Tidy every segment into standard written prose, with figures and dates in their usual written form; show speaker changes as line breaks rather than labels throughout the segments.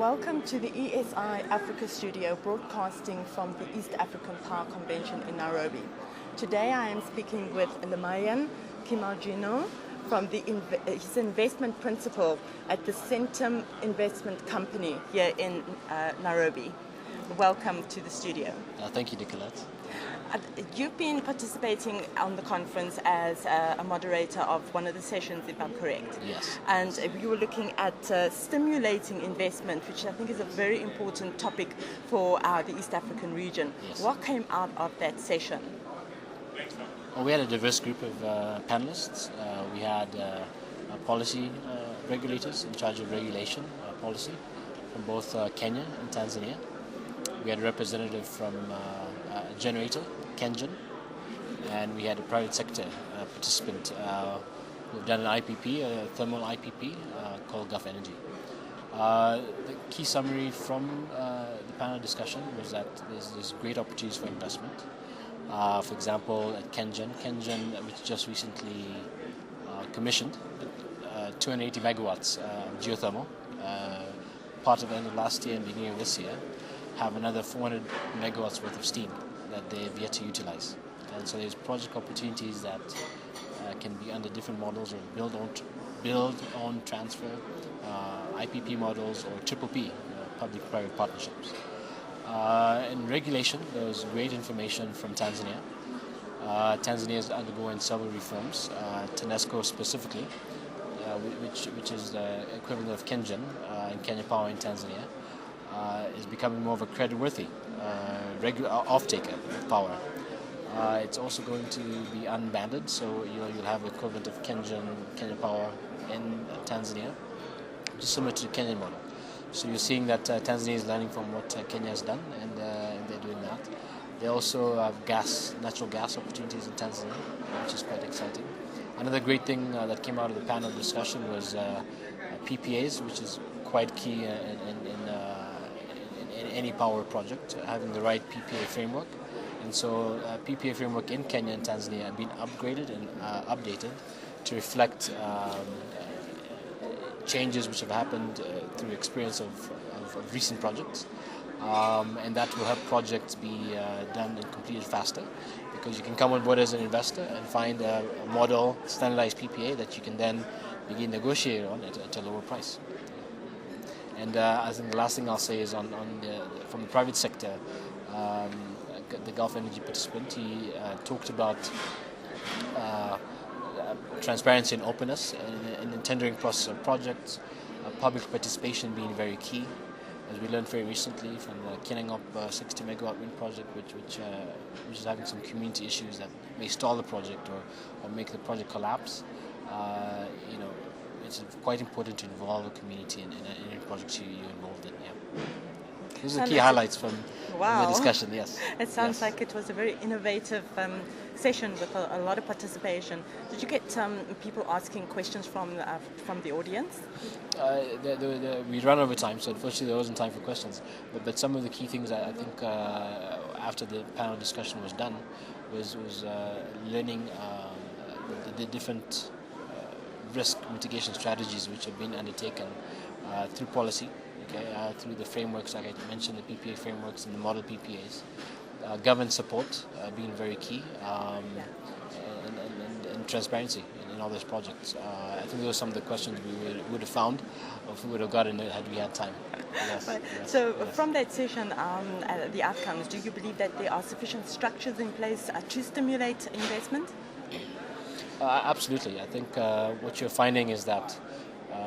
Welcome to the ESI Africa studio, broadcasting from the East African Power Convention in Nairobi. Today I am speaking with Lemayian Kimojino from his investment principal at the Centum investment company here in Nairobi. Welcome to the studio.
Thank you, Nicolette.
You've been participating on the conference as a moderator of one of the sessions, if I'm correct.
Yes.
And you were looking at stimulating investment, which I think is a very important topic for the East African region.
Yes.
What came out of that session?
Well, we had a diverse group of panelists. We had policy regulators in charge of regulation policy from both Kenya and Tanzania. We had a representative from generator, KenGen, and we had a private sector participant who've done an IPP, a thermal IPP called Gulf Energy. The key summary from the panel discussion was that there's great opportunities for investment. For example, at KenGen, which just recently commissioned 280 megawatts geothermal, part of the end of last year and beginning of this year, have another 400 megawatts worth of steam that they've yet to utilize. And so there's project opportunities that can be under different models, or build on transfer, IPP models, or triple P, public-private partnerships. In regulation, there was great information from Tanzania. Tanzania is undergoing several reforms. TANESCO specifically, which is the equivalent of KenGen in Kenya Power in Tanzania, is becoming more of a credit-worthy off-taker of power. It's also going to be unbanded, so you'll have the equivalent of KenGen, Kenya Power in Tanzania, which is similar to the Kenyan model. So you're seeing that Tanzania is learning from what Kenya has done, and they're doing that. They also have natural gas opportunities in Tanzania, which is quite exciting. Another great thing that came out of the panel discussion was PPAs, which is quite key in any power project, having the right PPA framework. And so PPA framework in Kenya and Tanzania have been upgraded and updated to reflect changes which have happened through experience of recent projects. And that will help projects be done and completed faster, because you can come on board as an investor and find a model, standardized PPA that you can then begin negotiating on at a lower price. And I think the last thing I'll say is from the private sector, the Gulf Energy participant, he talked about transparency and openness in the tendering process of projects, public participation being very key, as we learned very recently from the Kinangop 60 megawatt wind project, which is having some community issues that may stall the project or make the project collapse. It's quite important to involve the community in any projects you're involved in. Yeah. Those are the key highlights from the discussion. Yes.
It sounds like it was a very innovative session with a lot of participation. Did you get people asking questions from the audience?
We ran over time, so unfortunately there wasn't time for questions. But some of the key things I think after the panel discussion was done was learning the different risk mitigation strategies which have been undertaken through policy, through the frameworks, like I mentioned, the PPA frameworks and the model PPAs. Government support being very key, and transparency in all those projects. I think those are some of the questions we would have found, or if we would have gotten it had we had time. Yes.
Right.
Yes.
So
yes.
From that session, the outcomes, do you believe that there are sufficient structures in place to stimulate investment?
Absolutely. I think what you're finding is that,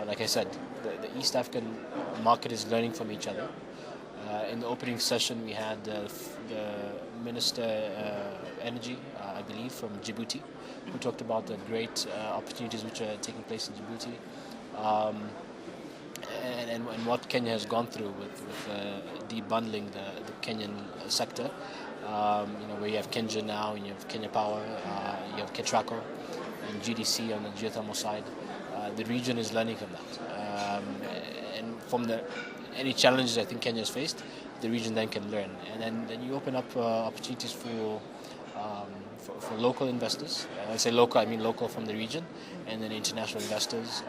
like I said, the East African market is learning from each other. In the opening session, we had the Minister Energy, I believe, from Djibouti, who talked about the great opportunities which are taking place in Djibouti, and what Kenya has gone through with debundling the Kenyan sector. Where you have KenGen now, and you have Kenya Power, you have Ketraco, and GDC on the geothermal side. The region is learning from that, and from any challenges I think Kenya has faced, the region then can learn, and then you open up opportunities for local investors. When I say local, I mean local from the region, and then international investors,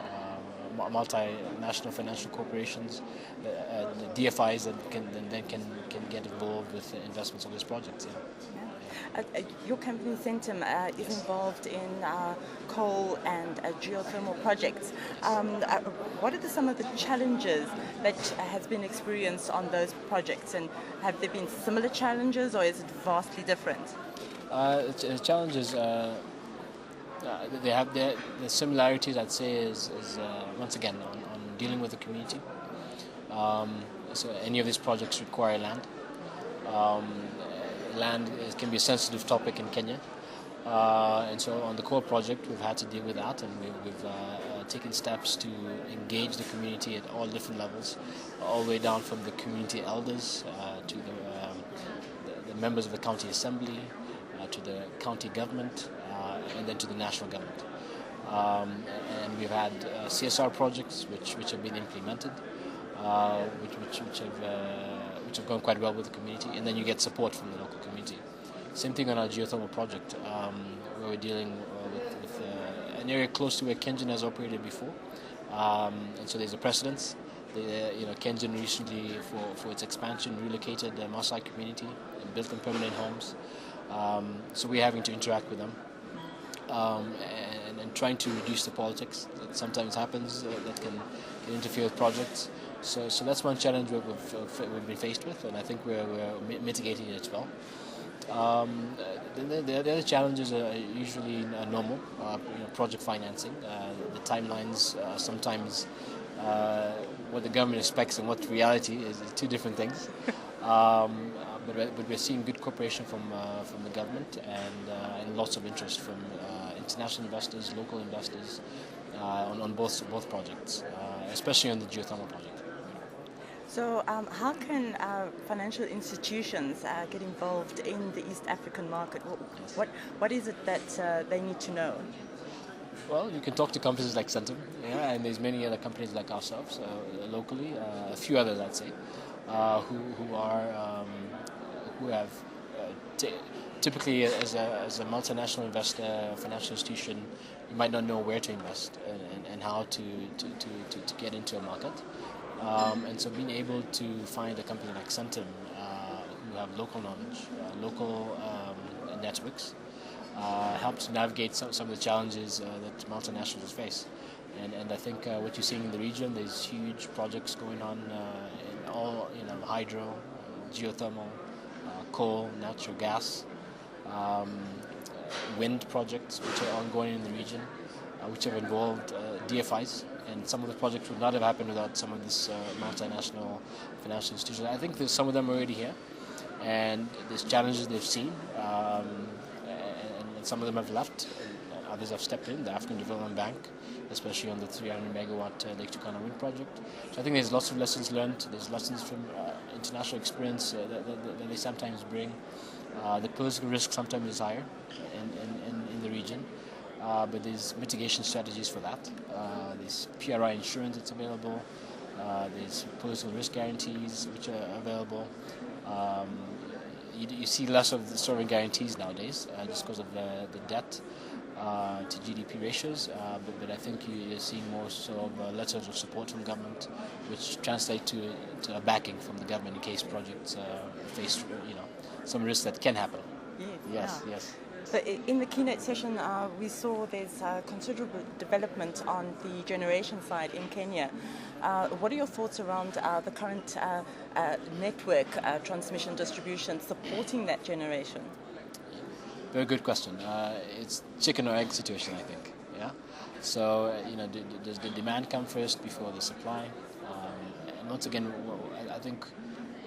multinational financial corporations, DFIs that can get involved with investments of these projects. Yeah.
Your company Centum is involved in coal and geothermal projects. What are some of the challenges that has been experienced on those projects, and have there been similar challenges, or is it vastly different?
The challenges, they have the similarities, I'd say, is once again on dealing with the community. So any of these projects require land. Land can be a sensitive topic in Kenya, and so on the core project we've had to deal with that, and we've taken steps to engage the community at all different levels, all the way down from the community elders to the members of the county assembly, to the county government, and then to the national government. And we've had CSR projects which have been implemented, which have gone quite well with the community, and then you get support from the local community. Same thing on our geothermal project, where we're dealing with an area close to where Kenyan has operated before, and so there's a precedence. Kenyan recently, for its expansion, relocated the Maasai community and built them permanent homes. So we're having to interact with them and trying to reduce the politics that sometimes happens that can interfere with projects. So that's one challenge we've been faced with, and I think we're mitigating it as well. The other challenges are usually normal, project financing. The timelines sometimes what the government expects and what reality is two different things. But we're seeing good cooperation from the government and lots of interest from international investors, local investors on both projects, especially on the geothermal project.
So how can financial institutions get involved in the East African market? What is it that they need to know?
Well, you can talk to companies like Centum, and there's many other companies like ourselves locally, a few others I'd say, who have typically as a multinational investor, financial institution, you might not know where to invest and how to get into a market. And so being able to find a company like Centum who have local knowledge, local networks, helps navigate some of the challenges that multinationals face. And I think what you're seeing in the region, there's huge projects going on in all, hydro, geothermal, coal, natural gas, wind projects which are ongoing in the region, which have involved DFIs. And some of the projects would not have happened without some of this multinational financial institutions. I think there's some of them already here, and there's challenges they've seen, and some of them have left, and others have stepped in. The African Development Bank, especially on the 300 megawatt Lake Turkana wind project. So I think there's lots of lessons learned. There's lessons from international experience that they sometimes bring. The political risk sometimes is higher in the region. But there's mitigation strategies for that. There's PRI insurance that's available. There's political risk guarantees which are available. You see less of the sovereign guarantees nowadays just because of the debt to GDP ratios. But I think you're seeing more so of letters of support from government, which translate to a backing from the government in case projects face some risks that can happen. Yes.
So in the keynote session, we saw there's considerable development on the generation side in Kenya. What are your thoughts around the current network transmission distribution supporting that generation?
Very good question. It's chicken or egg situation, I think. Yeah. So does the demand come first before the supply? And once again, I think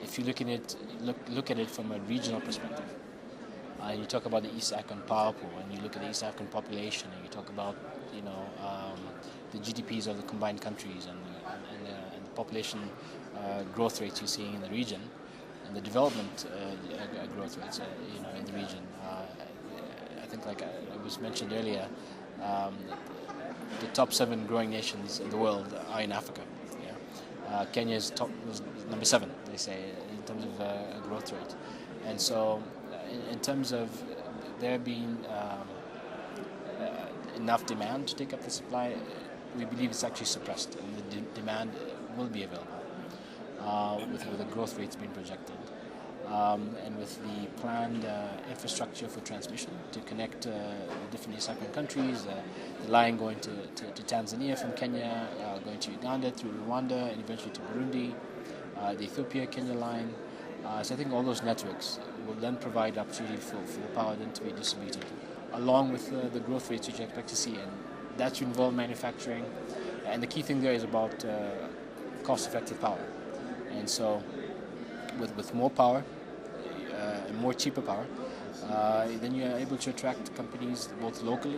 if you look at it from a regional perspective. You talk about the East African power pool, and you look at the East African population, and you talk about the GDPs of the combined countries and the population growth rates you're seeing in the region, and the development growth rates in the region. I think, like it was mentioned earlier, the top 7 growing nations in the world are in Africa. Yeah? Kenya is number 7, they say, in terms of growth rate, and so. In terms of there being enough demand to take up the supply, we believe it's actually suppressed, and the demand will be available. with the growth rates being projected. And with the planned infrastructure for transmission to connect the different East African countries, the line going to Tanzania from Kenya, going to Uganda through Rwanda, and eventually to Burundi, the Ethiopia-Kenya line. So I think all those networks will then provide opportunity for the power then to be distributed, along with the growth rates which you expect to see, and that should involve manufacturing. And the key thing there is about cost-effective power. And so with more power, and more cheaper power, then you are able to attract companies both locally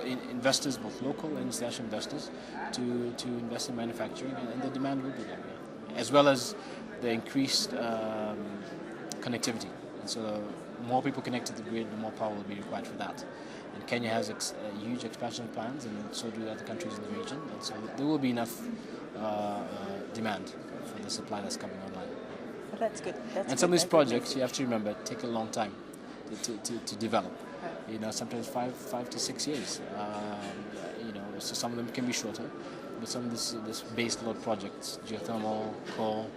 and investors, both local and international investors, to invest in manufacturing, and the demand will be there, as well as the increased connectivity. And so the more people connect to the grid, the more power will be required for that. And Kenya has huge expansion plans, and so do other countries in the region. And so there will be enough demand for the supply that's coming online.
Well, that's good.
And some of these projects, you have to remember, take a long time to develop. Sometimes 5 to 6 years. So some of them can be shorter, but some of this base load projects, geothermal, coal,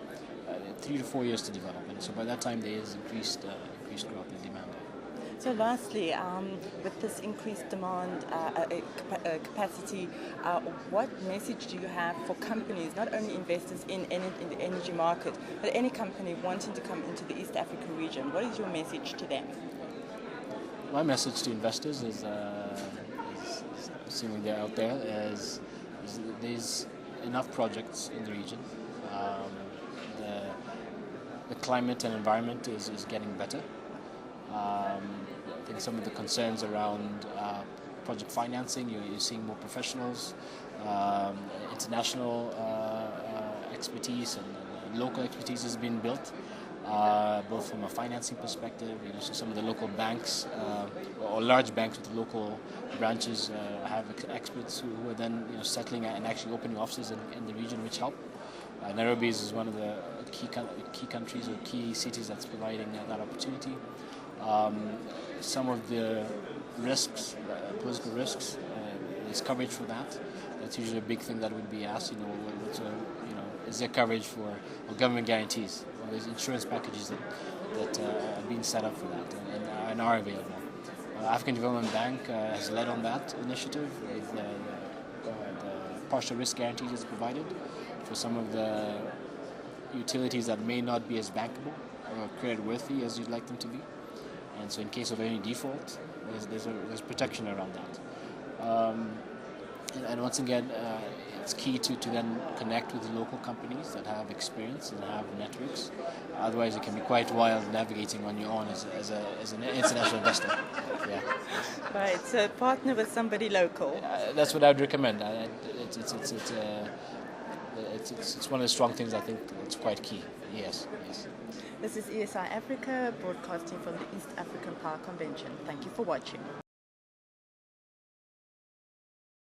3 to 4 years to develop. And so by that time, there is increased growth in demand.
So lastly, with this increased demand capacity, what message do you have for companies, not only investors in the energy market, but any company wanting to come into the East African region? What is your message to them?
My message to investors is assuming they're out there, is there's enough projects in the region. The climate and environment is getting better. I think some of the concerns around project financing, you're seeing more professionals, international expertise and local expertise is being built, both from a financing perspective. So some of the local banks or large banks with local branches have experts who are then settling and actually opening offices in the region, which help. Nairobi is one of the key countries or key cities that's providing that opportunity. Some of the risks, political risks, there's coverage for that. That's usually a big thing that would be asked. Is there coverage for government guarantees? Well, there's insurance packages that are being set up for that and are available. African Development Bank has led on that initiative with the partial risk guarantees it's provided for some of the utilities that may not be as bankable or credit worthy as you'd like them to be. And so in case of any default, there's protection around that. And once again, it's key to then connect with local companies that have experience and have networks. Otherwise, it can be quite wild navigating on your own as an international investor. Yeah.
Right. So partner with somebody local.
That's what I would recommend. It's one of the strong things I think it's quite key. Yes.
This is ESI Africa, broadcasting from the East African Power Convention. Thank you for watching.